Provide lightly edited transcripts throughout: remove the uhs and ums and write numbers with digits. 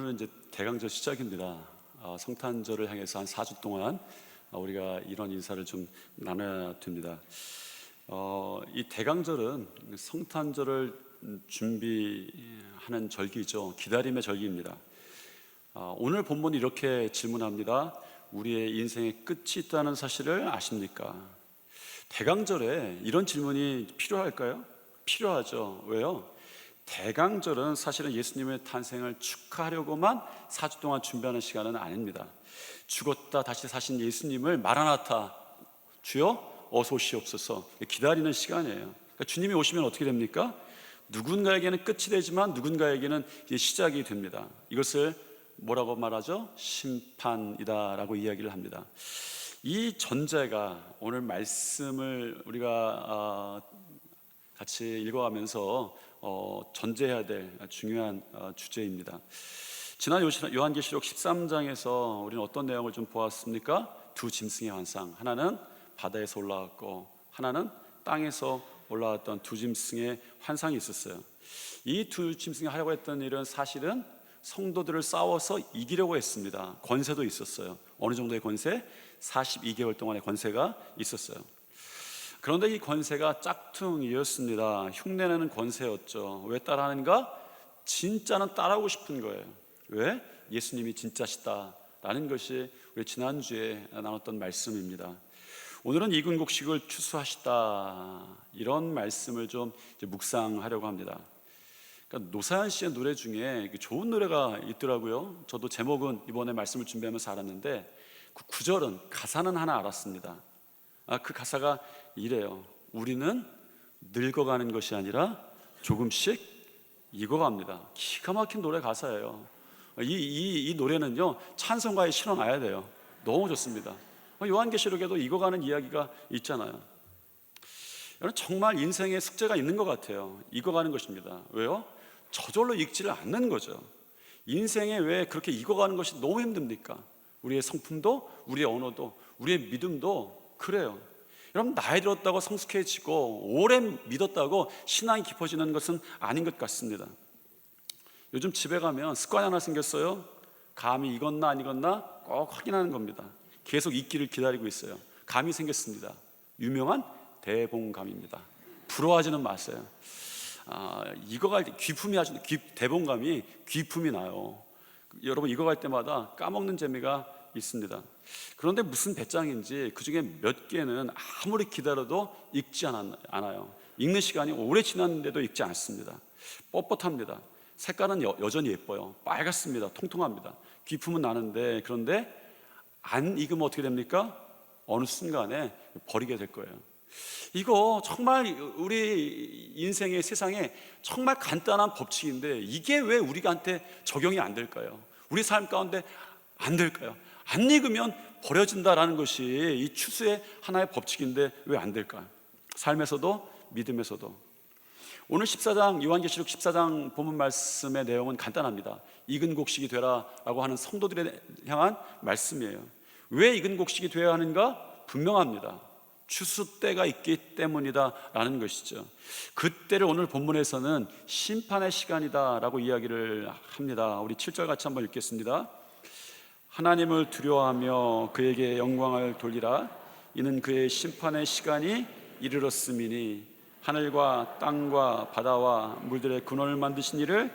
오늘은 이제 대강절 시작입니다. 성탄절을 향해서 한 4주 동안 우리가 이런 인사를 좀 나눠야 됩니다. 이 대강절은 성탄절을 준비하는 절기죠. 기다림의 절기입니다. 오늘 본문이 이렇게 질문합니다. 우리의 인생의 끝이 있다는 사실을 아십니까? 대강절에 이런 질문이 필요할까요? 필요하죠. 왜요? 대강절은 사실은 예수님의 탄생을 축하하려고만 4주 동안 준비하는 시간은 아닙니다. 죽었다 다시 사신 예수님을 마라나타, 주여 어서 오시옵소서 기다리는 시간이에요. 그러니까 주님이 오시면 어떻게 됩니까? 누군가에게는 끝이 되지만 누군가에게는 시작이 됩니다. 이것을 뭐라고 말하죠? 심판이다라고 이야기를 합니다. 이 전제가 오늘 말씀을 우리가 같이 읽어가면서 전제해야 될 중요한 주제입니다. 지난 요한계시록 13장에서 우리는 어떤 내용을 좀 보았습니까? 두 짐승의 환상, 하나는 바다에서 올라왔고 하나는 땅에서 올라왔던 두 짐승의 환상이 있었어요. 이 두 짐승이 하려고 했던 일은 사실은 성도들을 싸워서 이기려고 했습니다. 권세도 있었어요. 어느 정도의 권세? 42개월 동안의 권세가 있었어요. 그런데 이 권세가 짝퉁이었습니다. 흉내내는 권세였죠. 왜 따라하는가? 진짜는 따라하고 싶은 거예요. 왜? 예수님이 진짜시다라는 것이 우리 지난주에 나눴던 말씀입니다. 오늘은 이근곡식을 추수하시다, 이런 말씀을 좀 묵상하려고 합니다. 그러니까 노사연 씨의 노래 중에 좋은 노래가 있더라고요. 저도 제목은 이번에 말씀을 준비하면서 알았는데 그 구절은, 가사는 하나 알았습니다. 그 가사가 이래요. 우리는 늙어가는 것이 아니라 조금씩 익어갑니다. 기가 막힌 노래 가사예요. 이 노래는요, 찬송가에 실어놔야 돼요. 너무 좋습니다. 요한계시록에도 익어가는 이야기가 있잖아요. 여러분, 정말 인생에 숙제가 있는 것 같아요. 익어가는 것입니다. 왜요? 저절로 익지를 않는 거죠. 인생에 왜 그렇게 익어가는 것이 너무 힘듭니까? 우리의 성품도, 우리의 언어도, 우리의 믿음도 그래요. 여러분, 나이 들었다고 성숙해지고 오래 믿었다고 신앙이 깊어지는 것은 아닌 것 같습니다. 요즘 집에 가면 습관이 하나 생겼어요. 감이 익었나 안 익었나 꼭 확인하는 겁니다. 계속 익기를 기다리고 있어요. 감이 생겼습니다. 유명한 대봉감입니다. 부러워하지는 마세요. 익어갈 때 대봉감이 귀품이 나요. 여러분, 익어갈 때마다 까먹는 재미가 있습니다. 그런데 무슨 배짱인지 그 중에 몇 개는 아무리 기다려도 익지 않아요. 익는 시간이 오래 지났는데도 익지 않습니다. 뻣뻣합니다. 색깔은 여전히 예뻐요. 빨갛습니다. 통통합니다. 귀품은 나는데, 그런데 안 익으면 어떻게 됩니까? 어느 순간에 버리게 될 거예요. 이거 정말 우리 인생의 세상에 정말 간단한 법칙인데 이게 왜 우리한테 적용이 안 될까요? 우리 삶 가운데 안 될까요? 안 익으면 버려진다라는 것이 이 추수의 하나의 법칙인데 왜 안 될까요? 삶에서도 믿음에서도. 오늘 14장, 요한계시록 14장 본문 말씀의 내용은 간단합니다. 익은 곡식이 되라라고 하는 성도들에 향한 말씀이에요. 왜 익은 곡식이 되어야 하는가? 분명합니다. 추수 때가 있기 때문이다라는 것이죠. 그때를 오늘 본문에서는 심판의 시간이다라고 이야기를 합니다. 우리 7절 같이 한번 읽겠습니다. 하나님을 두려워하며 그에게 영광을 돌리라. 이는 그의 심판의 시간이 이르렀음이니 하늘과 땅과 바다와 물들의 근원을 만드신 이를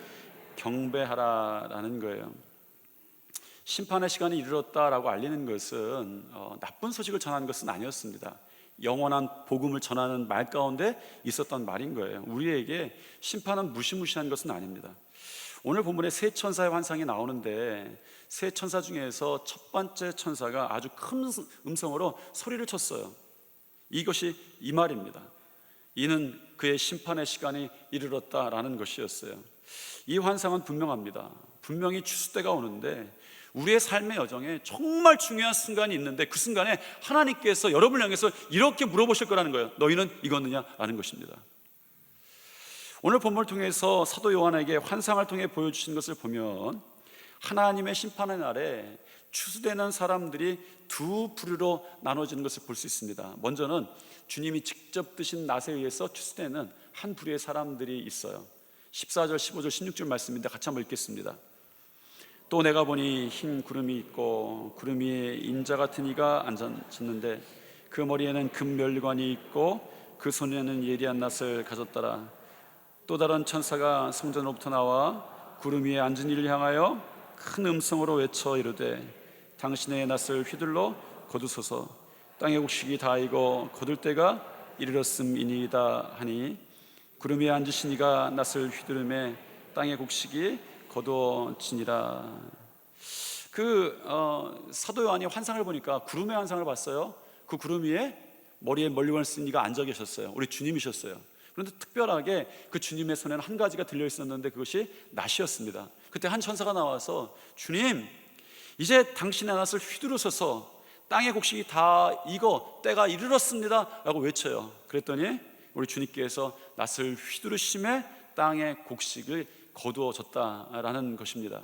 경배하라라는 거예요. 심판의 시간이 이르렀다라고 알리는 것은 나쁜 소식을 전하는 것은 아니었습니다. 영원한 복음을 전하는 말 가운데 있었던 말인 거예요. 우리에게 심판은 무시무시한 것은 아닙니다. 오늘 본문에 세 천사의 환상이 나오는데 세 천사 중에서 첫 번째 천사가 아주 큰 음성으로 소리를 쳤어요. 이것이 이 말입니다. 이는 그의 심판의 시간이 이르렀다라는 것이었어요. 이 환상은 분명합니다. 분명히 추수 때가 오는데 우리의 삶의 여정에 정말 중요한 순간이 있는데 그 순간에 하나님께서 여러분을 향해서 이렇게 물어보실 거라는 거예요. 너희는 익었느냐라는 것입니다. 오늘 본문을 통해서 사도 요한에게 환상을 통해 보여주신 것을 보면 하나님의 심판의 날에 추수되는 사람들이 두 부류로 나눠지는 것을 볼 수 있습니다. 먼저는 주님이 직접 드신 낫에 의해서 추수되는 한 부류의 사람들이 있어요. 14절, 15절, 16절 말씀인데 같이 한번 읽겠습니다. 또 내가 보니 흰 구름이 있고 구름 위에 인자 같은 이가 앉았는데 그 머리에는 금멸관이 있고 그 손에는 예리한 낫을 가졌더라. 또 다른 천사가 성전으로부터 나와 구름 위에 앉은 이를 향하여 큰 음성으로 외쳐 이르되 당신의 낫을 휘둘러 거두소서. 땅의 곡식이 다 익어 거둘 때가 이르렀음이니이다 하니 구름 위에 앉으신 이가 낫을 휘두르매 땅의 곡식이 거두어지니라. 사도 요한이 환상을 보니까 구름의 환상을 봤어요. 그 구름 위에 머리에 멀리건을 쓴 이가 앉아 계셨어요. 우리 주님이셨어요. 그런데 특별하게 그 주님의 손에는 한 가지가 들려 있었는데 그것이 낫이었습니다. 그때 한 천사가 나와서 주님, 이제 당신의 낫을 휘두르셔서 땅의 곡식이 다 익어 때가 이르렀습니다 라고 외쳐요. 그랬더니 우리 주님께서 낫을 휘두르심에 땅의 곡식을 거두어졌다라는 것입니다.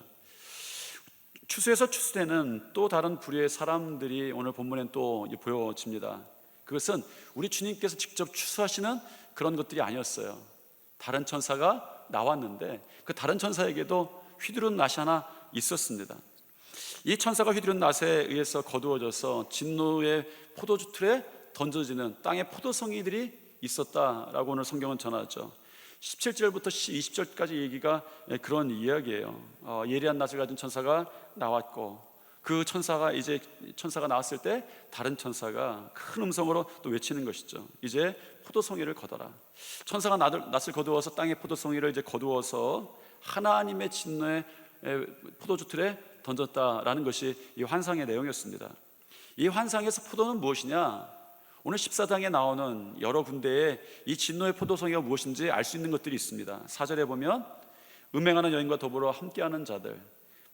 추수에서 추수되는 또 다른 부류의 사람들이 오늘 본문엔 또 보여집니다. 그것은 우리 주님께서 직접 추수하시는 그런 것들이 아니었어요. 다른 천사가 나왔는데 그 다른 천사에게도 휘두른 낫이 하나 있었습니다. 이 천사가 휘두른 낫에 의해서 거두어져서 진노의 포도주 틀에 던져지는 땅의 포도송이들이 있었다라고 오늘 성경은 전하죠. 17절부터 20절까지 얘기가 그런 이야기예요. 예리한 낫을 가진 천사가 나왔고 그 천사가 나왔을 때 다른 천사가 큰 음성으로 또 외치는 것이죠. 이제 포도송이를 거둬라. 천사가 낫을 거두어서 땅의 포도송이를 이제 거두어서 하나님의 진노의 포도주 틀에 던졌다라는 것이 이 환상의 내용이었습니다. 이 환상에서 포도는 무엇이냐? 오늘 14장에 나오는 여러 군데에 이 진노의 포도송이가 무엇인지 알 수 있는 것들이 있습니다. 4절에 보면 음행하는 여인과 더불어 함께하는 자들,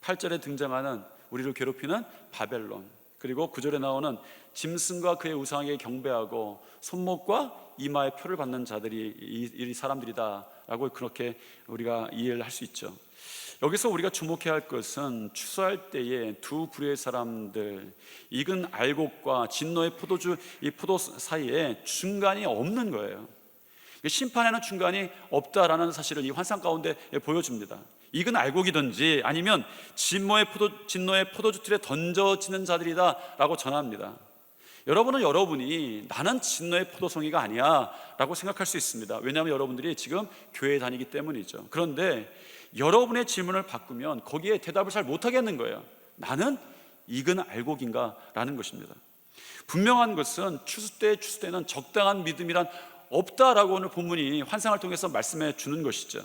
8절에 등장하는 우리를 괴롭히는 바벨론, 그리고 9절에 나오는 짐승과 그의 우상에게 경배하고 손목과 이마에 표를 받는 자들이 이 사람들이다라고 그렇게 우리가 이해를 할 수 있죠. 여기서 우리가 주목해야 할 것은 추수할 때에 두 부류의 사람들, 익은 알곡과 진노의 포도주 이 포도 사이에 중간이 없는 거예요. 심판에는 중간이 없다라는 사실을 이 환상 가운데 보여줍니다. 익은 알곡이든지 아니면 진노의 포도주 틀에 던져지는 자들이다 라고 전합니다. 여러분이 나는 진노의 포도송이가 아니야 라고 생각할 수 있습니다. 왜냐하면 여러분들이 지금 교회에 다니기 때문이죠. 그런데 여러분의 질문을 바꾸면 거기에 대답을 잘 못하겠는 거예요. 나는 익은 알곡인가? 라는 것입니다. 분명한 것은 추수 때는 적당한 믿음이란 없다라고 오늘 본문이 환상을 통해서 말씀해 주는 것이죠.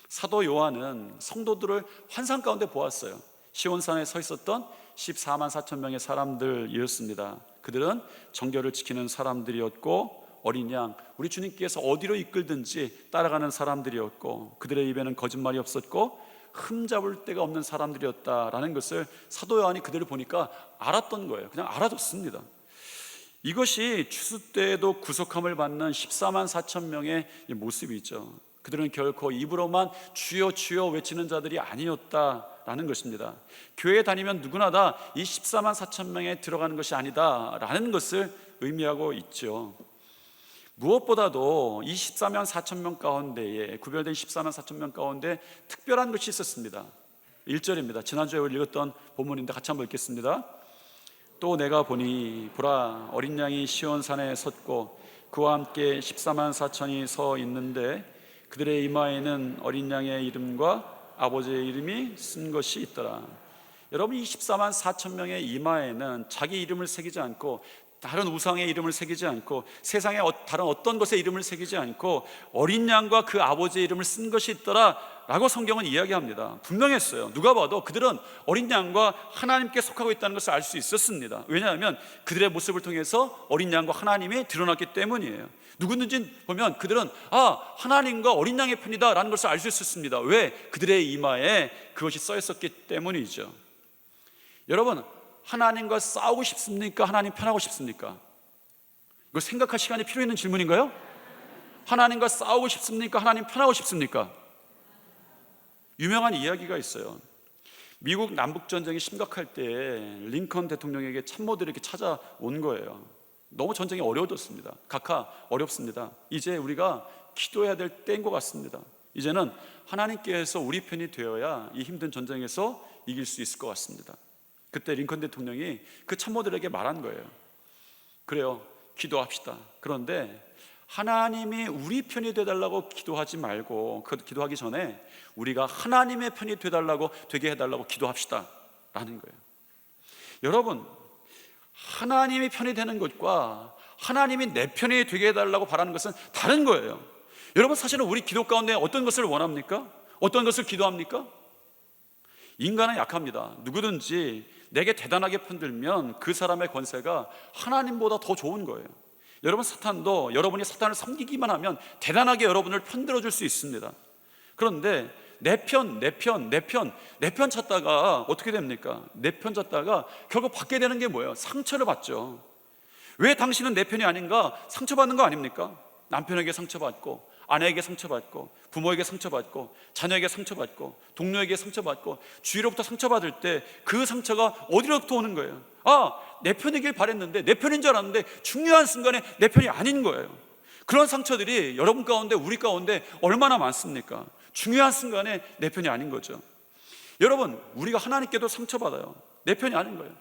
사도 요한은 성도들을 환상 가운데 보았어요. 시온산에 서 있었던 14만 4천 명의 사람들이었습니다. 그들은 정결을 지키는 사람들이었고 어린 양, 우리 주님께서 어디로 이끌든지 따라가는 사람들이었고 그들의 입에는 거짓말이 없었고 흠잡을 데가 없는 사람들이었다라는 것을 사도 요한이 그들을 보니까 알았던 거예요. 그냥 알아뒀습니다. 이것이 추수 때에도 구속함을 받는 14만 4천 명의 모습이죠. 그들은 결코 입으로만 주여 주여 외치는 자들이 아니었다라는 것입니다. 교회에 다니면 누구나 다 이 14만 4천 명에 들어가는 것이 아니다라는 것을 의미하고 있죠. 무엇보다도 이 14만 4천 명 가운데에 구별된 14만 4천 명 가운데 특별한 것이 있었습니다. 1절입니다. 지난주에 우리 읽었던 본문인데 같이 한번 읽겠습니다. 또 내가 보니 보라 어린 양이 시온산에 섰고 그와 함께 14만 4천이 서 있는데 그들의 이마에는 어린 양의 이름과 아버지의 이름이 쓴 것이 있더라. 여러분, 이 14만 4천 명의 이마에는 자기 이름을 새기지 않고 다른 우상의 이름을 새기지 않고 세상의 다른 어떤 것의 이름을 새기지 않고 어린 양과 그 아버지의 이름을 쓴 것이 있더라 라고 성경은 이야기합니다. 분명했어요. 누가 봐도 그들은 어린 양과 하나님께 속하고 있다는 것을 알 수 있었습니다. 왜냐하면 그들의 모습을 통해서 어린 양과 하나님이 드러났기 때문이에요. 누구든지 보면 그들은 하나님과 어린 양의 편이다 라는 것을 알 수 있었습니다. 왜? 그들의 이마에 그것이 써 있었기 때문이죠. 여러분, 하나님과 싸우고 싶습니까? 하나님 편하고 싶습니까? 이거 생각할 시간이 필요 있는 질문인가요? 하나님과 싸우고 싶습니까? 하나님 편하고 싶습니까? 유명한 이야기가 있어요. 미국 남북전쟁이 심각할 때 링컨 대통령에게 참모들이 이렇게 찾아온 거예요. 너무 전쟁이 어려워졌습니다. 각하 어렵습니다. 이제 우리가 기도해야 될 때인 것 같습니다. 이제는 하나님께서 우리 편이 되어야 이 힘든 전쟁에서 이길 수 있을 것 같습니다. 그때 링컨 대통령이 그 참모들에게 말한 거예요. 그래요, 기도합시다. 그런데 하나님이 우리 편이 되달라고 기도하지 말고, 그 기도하기 전에 우리가 하나님의 편이 되게 해달라고 기도합시다 라는 거예요. 여러분, 하나님이 편이 되는 것과 하나님이 내 편이 되게 해달라고 바라는 것은 다른 거예요. 여러분, 사실은 우리 기도 가운데 어떤 것을 원합니까? 어떤 것을 기도합니까? 인간은 약합니다. 누구든지 내게 대단하게 편들면 그 사람의 권세가 하나님보다 더 좋은 거예요. 여러분, 사탄도 여러분이 사탄을 섬기기만 하면 대단하게 여러분을 편들어 줄 수 있습니다. 그런데 내 편 찾다가 어떻게 됩니까? 내 편 찾다가 결국 받게 되는 게 뭐예요? 상처를 받죠. 왜 당신은 내 편이 아닌가? 상처받는 거 아닙니까? 남편에게 상처받고, 아내에게 상처받고, 부모에게 상처받고, 자녀에게 상처받고, 동료에게 상처받고, 주위로부터 상처받을 때 그 상처가 어디로부터 오는 거예요? 내 편이길 바랬는데, 내 편인 줄 알았는데 중요한 순간에 내 편이 아닌 거예요. 그런 상처들이 여러분 가운데, 우리 가운데 얼마나 많습니까? 중요한 순간에 내 편이 아닌 거죠. 여러분, 우리가 하나님께도 상처받아요. 내 편이 아닌 거예요.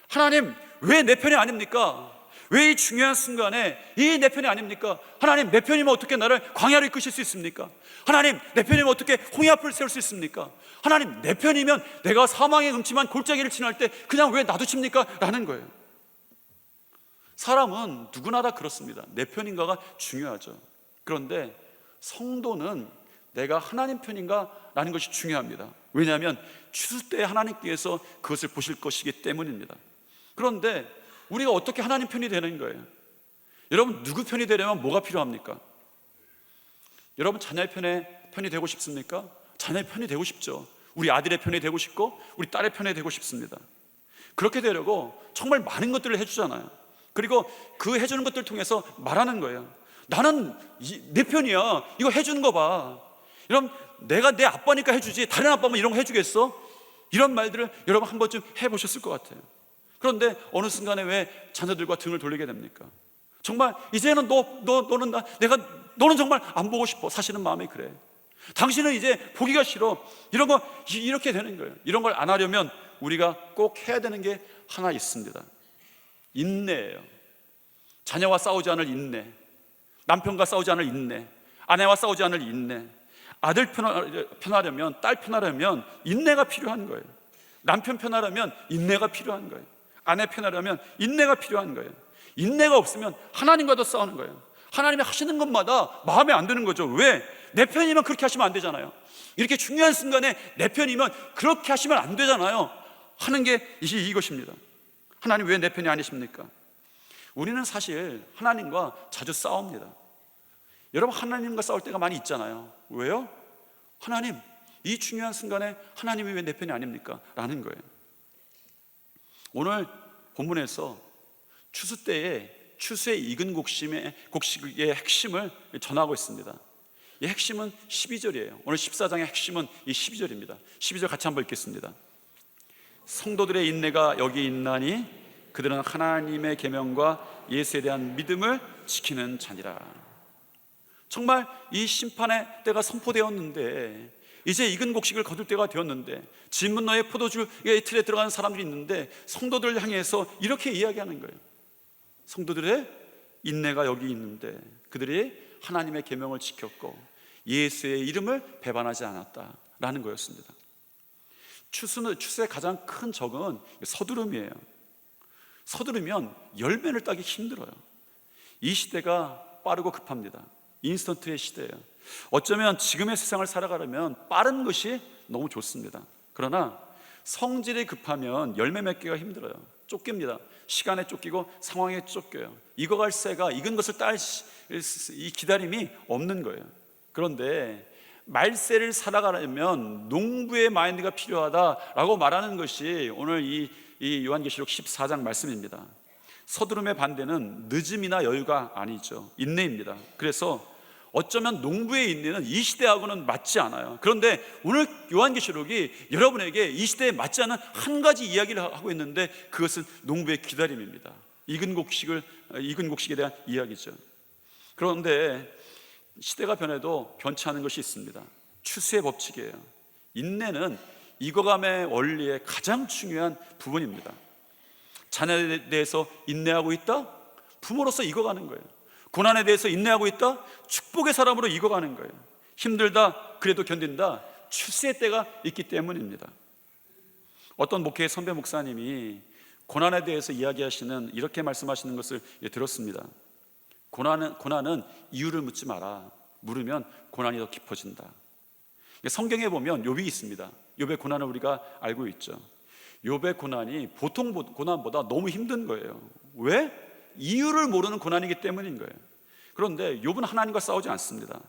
하나님, 왜 내 편이 아닙니까? 왜 이 중요한 순간에 이 내 편이 아닙니까? 하나님, 내 편이면 어떻게 나를 광야로 이끄실 수 있습니까? 하나님, 내 편이면 어떻게 홍해 앞을 세울 수 있습니까? 하나님, 내 편이면 내가 사망의 음침한 골짜기를 지날 때 그냥 왜 놔두십니까? 라는 거예요. 사람은 누구나 다 그렇습니다. 내 편인가가 중요하죠. 그런데 성도는 내가 하나님 편인가? 라는 것이 중요합니다. 왜냐하면 추수 때 하나님께서 그것을 보실 것이기 때문입니다. 그런데 우리가 어떻게 하나님 편이 되는 거예요? 여러분, 누구 편이 되려면 뭐가 필요합니까? 여러분, 자녀의 편이 되고 싶습니까? 자녀의 편이 되고 싶죠. 우리 아들의 편이 되고 싶고 우리 딸의 편이 되고 싶습니다. 그렇게 되려고 정말 많은 것들을 해주잖아요. 그리고 그 해주는 것들을 통해서 말하는 거예요. 나는 내 편이야, 이거 해주는 거 봐. 여러분, 내가 내 아빠니까 해주지 다른 아빠면 이런 거 해주겠어? 이런 말들을 여러분 한 번쯤 해보셨을 것 같아요. 그런데 어느 순간에 왜 자녀들과 등을 돌리게 됩니까? 정말 이제는 너는 정말 안 보고 싶어. 사실은 마음이 그래. 당신은 이제 보기가 싫어. 이런 거 이렇게 되는 거예요. 이런 걸 안 하려면 우리가 꼭 해야 되는 게 하나 있습니다. 인내예요. 자녀와 싸우지 않을 인내, 남편과 싸우지 않을 인내, 아내와 싸우지 않을 인내. 아들 편하려면, 딸 편하려면 인내가 필요한 거예요. 남편 편하려면 인내가 필요한 거예요. 아내 편하려면 인내가 필요한 거예요. 인내가 없으면 하나님과도 싸우는 거예요. 하나님이 하시는 것마다 마음에 안 드는 거죠. 왜? 내 편이면 그렇게 하시면 안 되잖아요. 이렇게 중요한 순간에 내 편이면 그렇게 하시면 안 되잖아요. 하는 게 이것입니다. 하나님, 왜 내 편이 아니십니까? 우리는 사실 하나님과 자주 싸웁니다. 여러분, 하나님과 싸울 때가 많이 있잖아요. 왜요? 하나님, 이 중요한 순간에 하나님이 왜 내 편이 아닙니까? 라는 거예요. 오늘 본문에서 추수 때에 추수의 익은 곡식의 핵심을 전하고 있습니다. 이 핵심은 12절이에요. 오늘 14장의 핵심은 이 12절입니다. 12절 같이 한번 읽겠습니다. 성도들의 인내가 여기 있나니 그들은 하나님의 계명과 예수에 대한 믿음을 지키는 자니라. 정말 이 심판의 때가 선포되었는데, 이제 익은 곡식을 거둘 때가 되었는데, 진문너의 포도주의 틀에 들어가는 사람들이 있는데 성도들을 향해서 이렇게 이야기하는 거예요. 성도들의 인내가 여기 있는데 그들이 하나님의 계명을 지켰고 예수의 이름을 배반하지 않았다라는 거였습니다. 추수의 가장 큰 적은 서두름이에요. 서두르면 열매를 따기 힘들어요. 이 시대가 빠르고 급합니다. 인스턴트의 시대예요. 어쩌면 지금의 세상을 살아가려면 빠른 것이 너무 좋습니다. 그러나 성질이 급하면 열매 맺기가 힘들어요. 쫓깁니다. 시간에 쫓기고 상황에 쫓겨요. 익어갈 새가 익은 것을 딸 이 기다림이 없는 거예요. 그런데 말세를 살아가려면 농부의 마인드가 필요하다라고 말하는 것이 오늘 이 요한계시록 14장 말씀입니다. 서두름의 반대는 늦음이나 여유가 아니죠. 인내입니다. 그래서 어쩌면 농부의 인내는 이 시대하고는 맞지 않아요. 그런데 오늘 요한계시록이 여러분에게 이 시대에 맞지 않은 한 가지 이야기를 하고 있는데 그것은 농부의 기다림입니다. 익은 곡식에 대한 이야기죠. 그런데 시대가 변해도 변치 않은 것이 있습니다. 추수의 법칙이에요. 인내는 익어감의 원리의 가장 중요한 부분입니다. 자녀에 대해서 인내하고 있다? 부모로서 익어가는 거예요. 고난에 대해서 인내하고 있다? 축복의 사람으로 익어가는 거예요. 힘들다, 그래도 견딘다, 추수의 때가 있기 때문입니다. 어떤 목회의 선배 목사님이 고난에 대해서 이야기하시는 이렇게 말씀하시는 것을 들었습니다. 고난은 이유를 묻지 마라. 물으면 고난이 더 깊어진다. 성경에 보면 욥이 있습니다. 욥의 고난을 우리가 알고 있죠. 욥의 고난이 보통 고난보다 너무 힘든 거예요. 왜? 이유를 모르는 고난이기 때문인 거예요. 그런데 욥은 하나님과 싸우지 않습니다.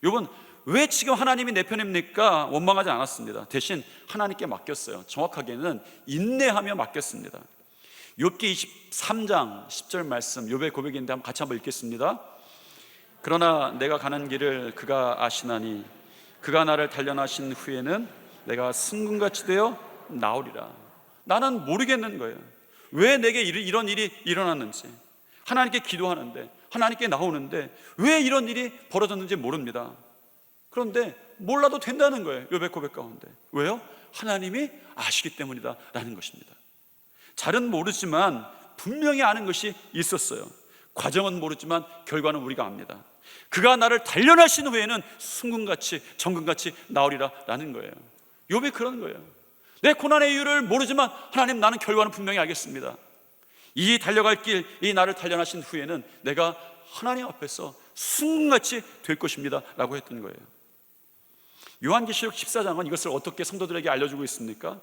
욥은 왜 지금 하나님이 내 편입니까? 원망하지 않았습니다. 대신 하나님께 맡겼어요. 정확하게는 인내하며 맡겼습니다. 욥기 23장 10절 말씀, 욥의 고백인데 같이 한번 읽겠습니다. 그러나 내가 가는 길을 그가 아시나니 그가 나를 단련하신 후에는 내가 승금같이 되어 나오리라. 나는 모르겠는 거예요. 왜 내게 이런 일이 일어났는지. 하나님께 기도하는데, 하나님께 나오는데 왜 이런 일이 벌어졌는지 모릅니다. 그런데 몰라도 된다는 거예요. 욥의 고백 가운데. 왜요? 하나님이 아시기 때문이다 라는 것입니다. 잘은 모르지만 분명히 아는 것이 있었어요. 과정은 모르지만 결과는 우리가 압니다. 그가 나를 단련하신 후에는 순금같이 정금같이 나오리라 라는 거예요. 욥이 그런 거예요. 내 고난의 이유를 모르지만 하나님, 나는 결과는 분명히 알겠습니다. 이 달려갈 길, 이 나를 단련하신 후에는 내가 하나님 앞에서 순금같이 될 것입니다 라고 했던 거예요. 요한계시록 14장은 이것을 어떻게 성도들에게 알려주고 있습니까?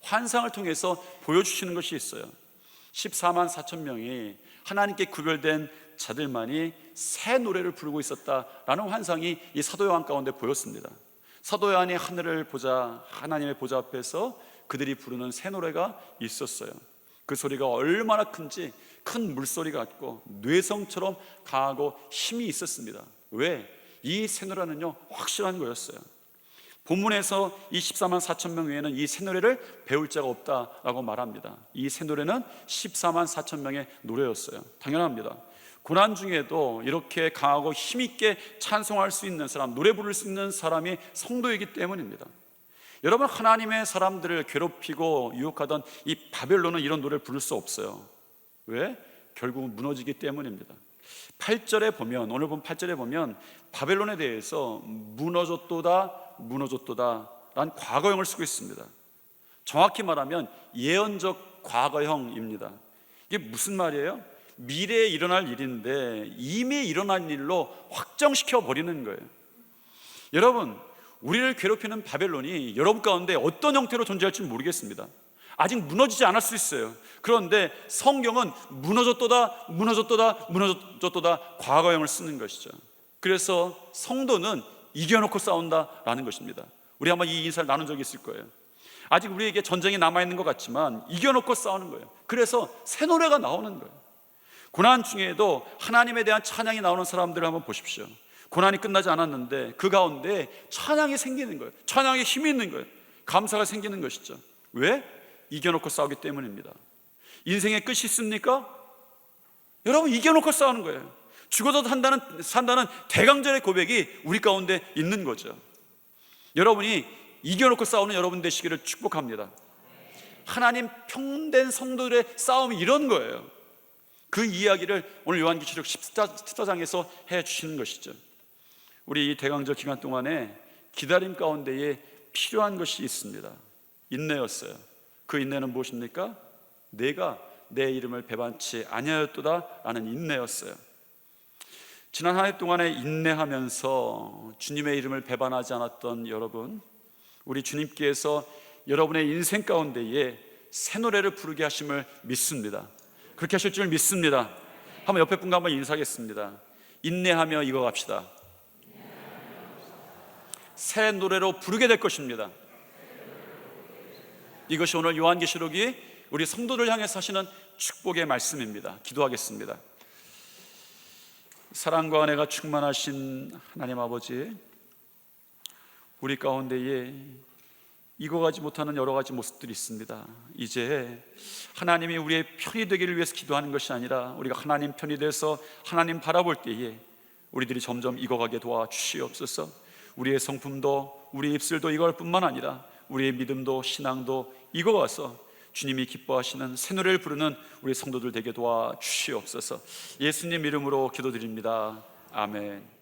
환상을 통해서 보여주시는 것이 있어요. 14만 4천 명이 하나님께 구별된 자들만이 새 노래를 부르고 있었다라는 환상이 이 사도 요한 가운데 보였습니다. 사도 요한이 하늘을 보자 하나님의 보좌 앞에서 그들이 부르는 새 노래가 있었어요. 그 소리가 얼마나 큰지 큰 물소리 같고 뇌성처럼 강하고 힘이 있었습니다. 왜? 이 새 노래는요 확실한 거였어요. 본문에서 이 14만 4천 명 외에는 이 새 노래를 배울 자가 없다라고 말합니다. 이 새 노래는 14만 4천 명의 노래였어요. 당연합니다. 고난 중에도 이렇게 강하고 힘있게 찬송할 수 있는 사람, 노래 부를 수 있는 사람이 성도이기 때문입니다. 여러분, 하나님의 사람들을 괴롭히고 유혹하던 이 바벨론은 이런 노래를 부를 수 없어요. 왜? 결국은 무너지기 때문입니다. 8절에 보면, 오늘 본 8절에 보면 바벨론에 대해서 무너졌도다 라는 과거형을 쓰고 있습니다. 정확히 말하면 예언적 과거형입니다. 이게 무슨 말이에요? 미래에 일어날 일인데 이미 일어난 일로 확정시켜 버리는 거예요. 여러분, 우리를 괴롭히는 바벨론이 여러분 가운데 어떤 형태로 존재할지 모르겠습니다. 아직 무너지지 않을 수 있어요. 그런데 성경은 무너졌도다 과거형을 쓰는 것이죠. 그래서 성도는 이겨놓고 싸운다라는 것입니다. 우리 한번 이 인사를 나눈 적이 있을 거예요. 아직 우리에게 전쟁이 남아있는 것 같지만 이겨놓고 싸우는 거예요. 그래서 새 노래가 나오는 거예요. 고난 중에도 하나님에 대한 찬양이 나오는 사람들을 한번 보십시오. 고난이 끝나지 않았는데 그 가운데 찬양이 생기는 거예요. 찬양에 힘이 있는 거예요. 감사가 생기는 것이죠. 왜? 이겨놓고 싸우기 때문입니다. 인생의 끝이 있습니까? 여러분, 이겨놓고 싸우는 거예요. 죽어도 산다는 대강절의 고백이 우리 가운데 있는 거죠. 여러분이 이겨놓고 싸우는 여러분 되시기를 축복합니다. 하나님 평된 성도들의 싸움이 이런 거예요. 그 이야기를 오늘 요한계시록 14장에서 해주시는 것이죠. 우리 이 대강절 기간 동안에 기다림 가운데에 필요한 것이 있습니다. 인내였어요. 그 인내는 무엇입니까? 내가 내 이름을 배반치 아니하였도다 라는 인내였어요. 지난 한 해 동안에 인내하면서 주님의 이름을 배반하지 않았던 여러분, 우리 주님께서 여러분의 인생 가운데에 새 노래를 부르게 하심을 믿습니다. 그렇게 하실 줄 믿습니다. 한번 옆에 분과 한번 인사하겠습니다. 인내하며 이어갑시다. 새 노래로 부르게 될 것입니다. 이것이 오늘 요한계시록이 우리 성도를 향해서 하시는 축복의 말씀입니다. 기도하겠습니다. 사랑과 은혜가 충만하신 하나님 아버지, 우리 가운데에 익어가지 못하는 여러 가지 모습들이 있습니다. 이제 하나님이 우리의 편이 되기를 위해서 기도하는 것이 아니라 우리가 하나님 편이 돼서 하나님 바라볼 때에 우리들이 점점 익어가게 도와주시옵소서. 우리의 성품도 우리 입술도 익어갈 뿐만 아니라 우리의 믿음도 신앙도 익어가서 주님이 기뻐하시는 새 노래를 부르는 우리 성도들 되게 도와주시옵소서. 예수님 이름으로 기도드립니다. 아멘.